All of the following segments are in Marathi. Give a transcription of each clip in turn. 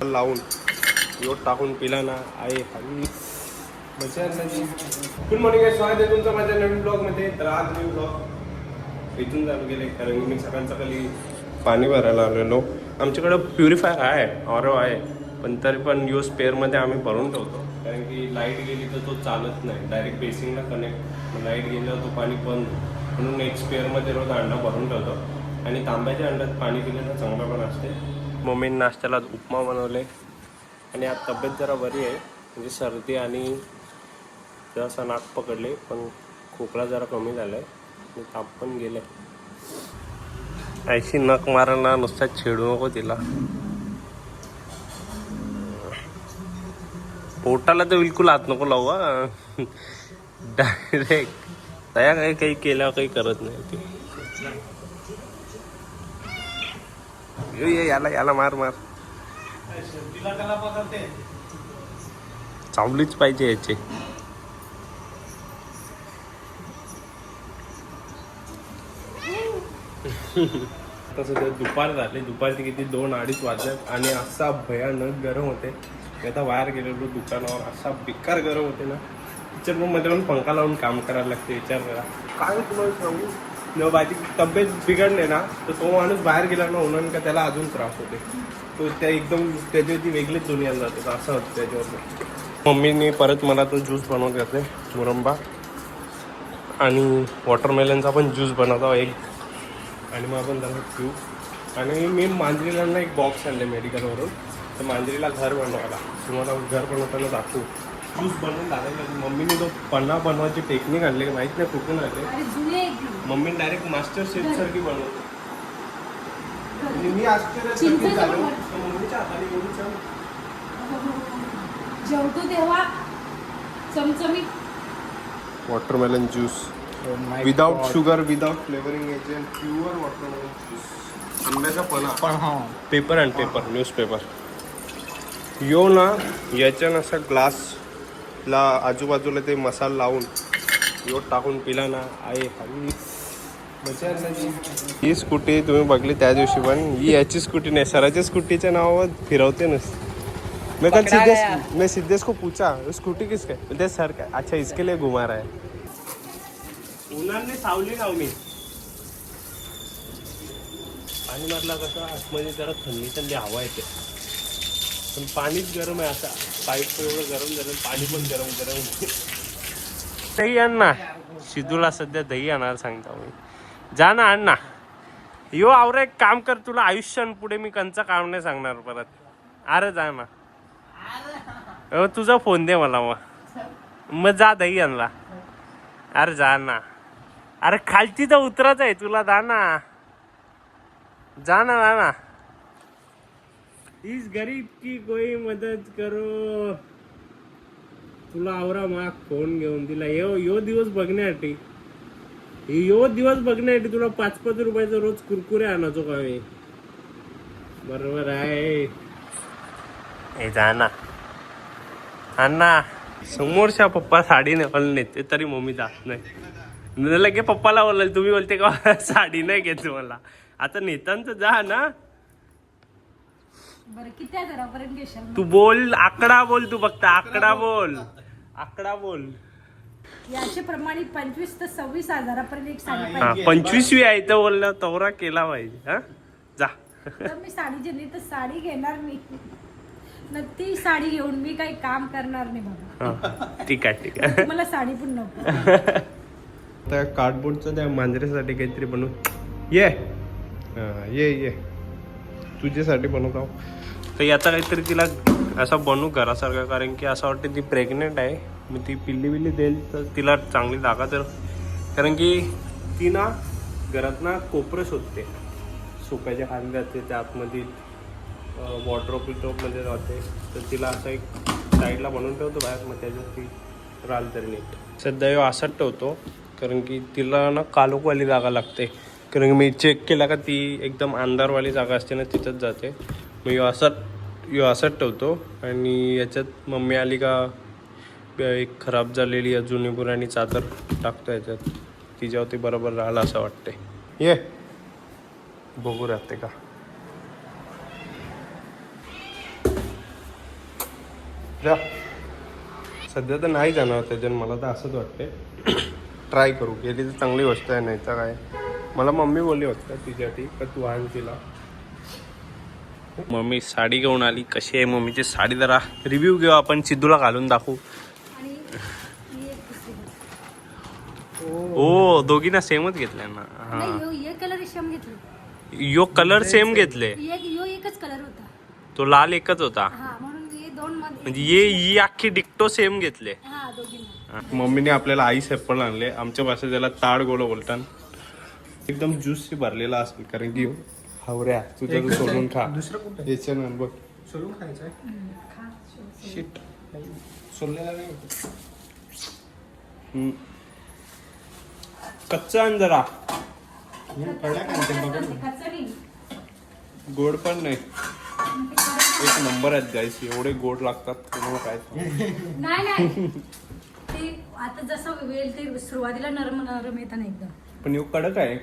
लावून योट टाकून पिला ना आहे हल्ली मजा नाही. गुड मॉर्निंग, स्वागत आहे तुमचं माझ्या नवीन ब्लॉगमध्ये. तर आज मी ब्लॉग इथून चालू केले कारण मी सकाळी पाणी भरायला आलेलो. आमच्याकडं प्युरिफायर आहे, ऑरो आहे, पण तरी पण यो स्पेअरमध्ये आम्ही भरून ठेवतो कारण की लाईट गेली तर तो चालत नाही, डायरेक्ट बेसिंगला कनेक्ट. लाईट गेल्यावर तो पाणी बंद, म्हणून एक स्पेअरमध्ये रोज अंडा भरून ठेवतो. आणि तांब्याच्या अंड्यात पाणी पिल्यानं चांगलं पण असते. मम्मीने नाश्त्याला उपमा बनवले आणि आज तब्येत जरा बरी आहे, म्हणजे सर्दी आणि जरासा नाक पकडले, पण खोकला जरा कमी झाला आहे आणि ताप पण गेले. ऐशी नक मारायला नुसता छेडू नको तिला. पोटाला तर बिलकुल हात नको लावू. डायरेक्ट तया काही केल्यावर काही करत नाही ती. याला मार चावलीच पाहिजे याचे. तसं ते दुपार झाले, दुपारचे किती 2-2:30 वाजल्यात आणि असा भयानक गरम होते. मी आता बाहेर गेलेलो दुकानावर, असा बेकार गरम होते ना. किचन रूममध्ये पण पंखा लावून काम करायला लागते. विचार करा काय तुम्हाला सांगू. जेव्हा माझी तब्येत बिघडले ना तर तो माणूस बाहेर गेला ना उन्हाळ्यात का त्याला अजून त्रास होते. तो त्या एकदम त्याच्यावरती वेगळीच दुनिया जाते असं होतं त्याच्यावर. मम्मीने परत मला तो ज्यूस बनवून घेतले, मुरंबा आणि वॉटरमेलनचा पण ज्यूस बनवतो एक, आणि मग आपण त्याला पिऊ. आणि मी मांजरीला एक बॉक्स आणले मेडिकलवरून, तर मांजरीला घर बनवायला. तुम्हाला घर बनवताना दाखवू. ज्यूस बनवून टाकायला मम्मीने तो पन्ना बनवायची टेक्निक आणली, माहीत नाही कुठून आले. मम्मी डायरेक्ट मास्टर शेफ सारखी बनवते. मी आश्चर्य झालो मम्मीच्या हाताने एवढी छान जेवतो तेव्हा चमचमीत. Watermelon juice without sugar, without flavouring agent, pure watermelon juice. आंब्याचा पन्ना, पेपर अँड पेपर, न्यूजपेपर. यो ना याच्यानं असा ग्लासला आजूबाजूला ते मसाला लावून यो टाकून पिला ना आहे हल्ली मजा नाही. ही स्कूटी तुम्ही बघली त्या दिवशी, पण ही याची स्कूटी नाही, सराच्या स्कूटीच्या नावावर फिरवते नसते. मैं सिद्धेश को पूछा स्कूटी किसका है, बोलते सर का. अच्छा इसके लिए घुमा रहा है. उन्हाने सावली लावली आणि म्हटलं कसं आतमध्ये जरा थंडी हवा येते, पण पाणीच गरम आहे. असा पाईप एवढं गरम झालं, पाणी पण गरम. दही आण ना, सिद्धूला सध्या दही आणायला सांगतो मी. जा ना आण ना. यो आवरा एक काम कर, तुला आयुष्यान पुढे मी कंचा काम नाही सांगणार परत. अरे जा ना, तुझा फोन दे मला, मग जा दही आणला. अरे जा ना, अरे खालची तर उतरच आहे तुला. जा ना. इस गरीब की कोई मदत करो. तुला आवरा माग फोन घेऊन दिला. यो दिवस बघण्यासाठी तुला 5-5 रुपयाचा रोज कुरकुरे आणायचो का मी. बरोबर आहे. हे जा ना अण्णा. समोरच्या पप्पा साडी नेवल नेते तरी मम्मी जात नाही. लगे पप्पाला बोलाल, तुम्ही बोलते का साडी नाही घेत मला. आता नेतांचं जा ना. बरं किती हजारापर्यंत घेशाल? तू बोल, आकडा बोल, तू फक्त आकडा बोल. याचे प्रमाणे 25 ते 26 हजारापर्यंत एक साडी हा, पाहिजे. 25वी आहे तर बोलला तवरा केला पाहिजे. हा जा. तर मी साडी घेतली तर साडी घेणार मी नक्की. साडी घेऊन मी काही काम करणार नाही बाबा. ठीक आहे. मला साडी पण नको. त्या कार्डबोर्डचं त्या मांजरीसाठी काहीतरी बनवू. ये तुझ्यासाठी बनवतो. तर याचा काहीतरी तिला असं बनवू घरासारखं, कारण की असं वाटतं ती प्रेग्नेंट आहे. मग ती पिल्ली देईल तर तिला चांगली जागा, तर कारण की ती ना घरात ना कोपरं शोधते, सोप्याच्या खाली जाते, त्या आतमध्ये वॉर्डरोबमध्ये जाते. तर तिला असं एक साईडला बनवून ठेवतो बाहेर, मग त्याच्यात ती राहिली तरी नीट. सध्या यो असाच ठेवतो कारण की तिला ना कालोखवाली जागा लागते. कारण की मी चेक केला का ती एकदम अंधारवाली जागा असते ना, तिथंच जाते. मग यो असाच ठेवतो. आणि याच्यात मम्मी आली का एक खराब झालेली जुनी पुराणी चादर टाकतो याच्यात, तिच्यावरती बरोबर राहिलं असं वाटते. ये बघू राहते का. जा. सध्या तर नाही जाणार त्याच्यानं, मला तर असंच वाटते. ट्राय करू, गेली तर चांगली गोष्ट आहे, नाही तर काय. मला मम्मी बोलली होतं तिच्यासाठी का तू आण तिला. मम्मी साडी घेऊन आली. कशी आहे मम्मीची साडी, जरा रिव्ह्यू घेऊ आपण, सिद्धूला घालून दाखवू. आणि ही एक दुसरी. हो दोघींना सेमच घेतल्या ना. हा नाही, एक कलर सेम घेतली. यो कलर सेम घेतले, एकच कलर होता. तो लाल एकच होता. हा, म्हणून हे दोन मध्ये म्हणजे ही अख्खी डिक्टो सेम घेतले. हा, दोघींना. मम्मीने आपल्याला आईस ॲपल आणले. आमच्या भाषेत त्याला ताड गोळं बोलतात. एकदम ज्यूसची भरलेला असेल, कारण की हावऱ्या तुझ्या तू सोडून खा. दुसरं कुठं याच्या ना बघ सोलून खायचं आहे. खा. शिट सोललेला नाही. कच्चा आण जरा, खचणी. गोड पण नाही. एक नंबर आहेत गाईस, एवढे गोड लागतात तुम्हाला काय सांगू. नाही ते आता जसं वेळ ते सुरुवातीला नरम नरम येतं ना एकदम. पण येऊ कडक आहे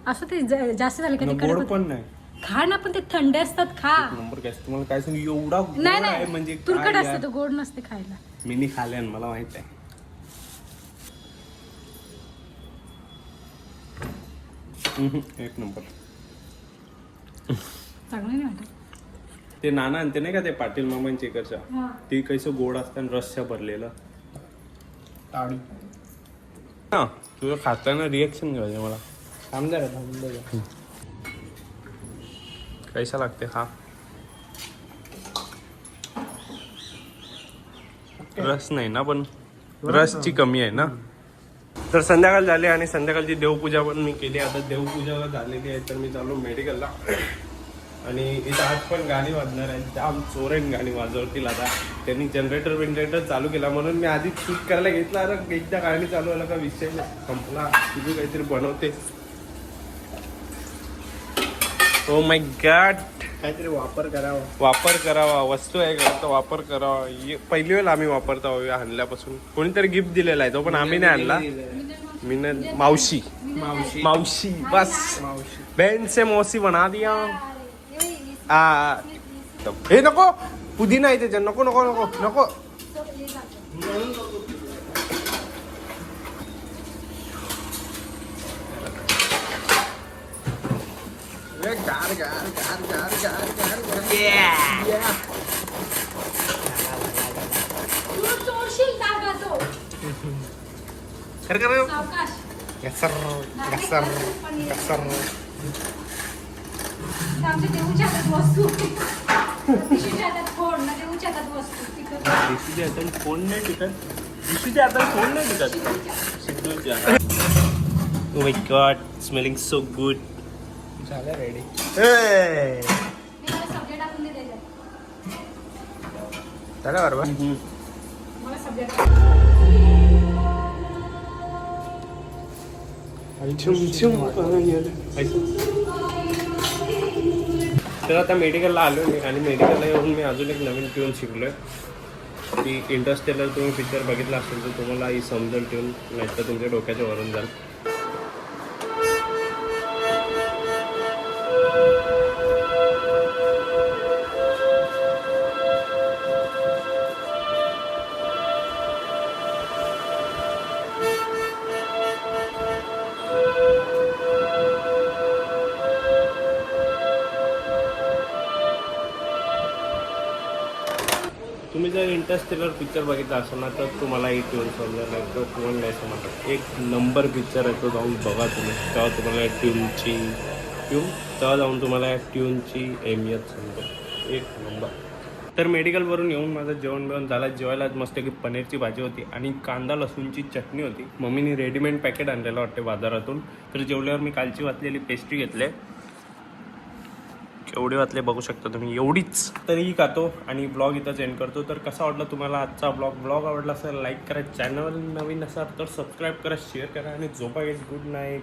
असं ते जास्त झालं का ते गोड कडक पण होतं. नाही. खा ना, पण ते थंड असतात, खा. नंबर काय तुम्हाला काय सांगू, एवढा गोड नाही आहे नाही, म्हणजे तुरकट काय असतं, यार. तो गोड नसते खायला. मिनी खाल्यान मला माहित आहे. एक नंबर. चांगलं नाही वाटत. ते नाना आणते नाही का ते पाटील मामांचे इकडच्या, हा. ते कसं गोड असतं रस्स्या भरलेलं. ताडी हा तुझं खाताना रिएक्शन घ्यायचं मला. थांब जरा. कैसा लागते हा. रस नाही ना, पण रसची कमी आहे ना. तर संध्याकाळ झाली आणि संध्याकाळची देवपूजा पण मी केली. आता देवपूजा झालेली आहे तर मी चालू मेडिकलला. आणि इथं आज पण गाणी वाजणार आहे, जाम चोरेन गाणी वाजवतील. आता त्यांनी जनरेटर चालू केला म्हणून मी आधी शूट करायला घेतला. अरे एकदा गाणी चालू झाला का विषय संपला. तुझी काहीतरी बनवते. ओ माय गॉड, काहीतरी वापर करावा. वापर करावा, वस्तू आहे का तर वापर करावा. पहिली वेळ आम्ही वापरतो आणल्यापासून. कोणीतरी गिफ्ट दिलेला आहे, तो पण आम्ही नाही आणला. मी मावशी मावशी बस बहन से मौसी बना दिया. हे नको, पुदिना आहे त्याच्यात. नको नको नको नको. गार गार गार गार गार गार गार. तू चोरशील जागा तो. खरं खरं सावकाश. घसर घसर घसर. ते आमच्या देऊच्या हातात वस्तू. देऊच्या हातात फोन ना, देऊच्या हातात वस्तू. तिकडं. दिशीच्या हातात फोन नाही टिकत. दिशीच्या हातात फोन नाही टिकत. सिद्धूच्या. Oh my god, smelling so good. झालं रेडी. मी मला सब्जेक्ट टाकून दे त्याच्यात. झालं बरोबर. मला सब्जेक्ट तर आता मेडिकलला आलो मी. आणि मेडिकलला येऊन मी अजून एक नवीन ट्यून शिकलोय. की इंटरस्टेलर तुम्ही पिक्चर बघितला असेल तर तुम्हाला ही समजेल ट्यून, नाही तर तुमच्या डोक्याच्या वरून जाल. तुम्ही जर इंटरस्टेलर पिक्चर बघितला असेल ना तर तुम्हाला ही ट्यून समजेल, नाही तर ट्यून नाही समजणार. एक नंबर पिक्चर आहे तो, जाऊन बघा तुम्ही. तेव्हा तुम्हाला तेव्हा जाऊन तुम्हाला या ट्यूनची अहमियत समजेल. एक नंबर. तर मेडिकलवरून येऊन माझं जेवण बिवण झालं. जेवायला मस्त की पनीरची भाजी होती आणि कांदा लसूणची चटणी होती. मम्मीने रेडीमेड पॅकेट आणलेलं वाटते बाजारातून. तर जेवल्यावर मी कालची वाचलेली पेस्ट्री घेतले. एवढे वाचले बघू शकता तुम्ही, एवढीच. तरीही खातो आणि ब्लॉग इथंच एंड करतो. तर कसा वाटला तुम्हाला आजचा ब्लॉग आवडला असेल लाईक करा, चॅनल नवीन असाल तर सबस्क्राईब करा, शेअर करा आणि झोपा. Good night.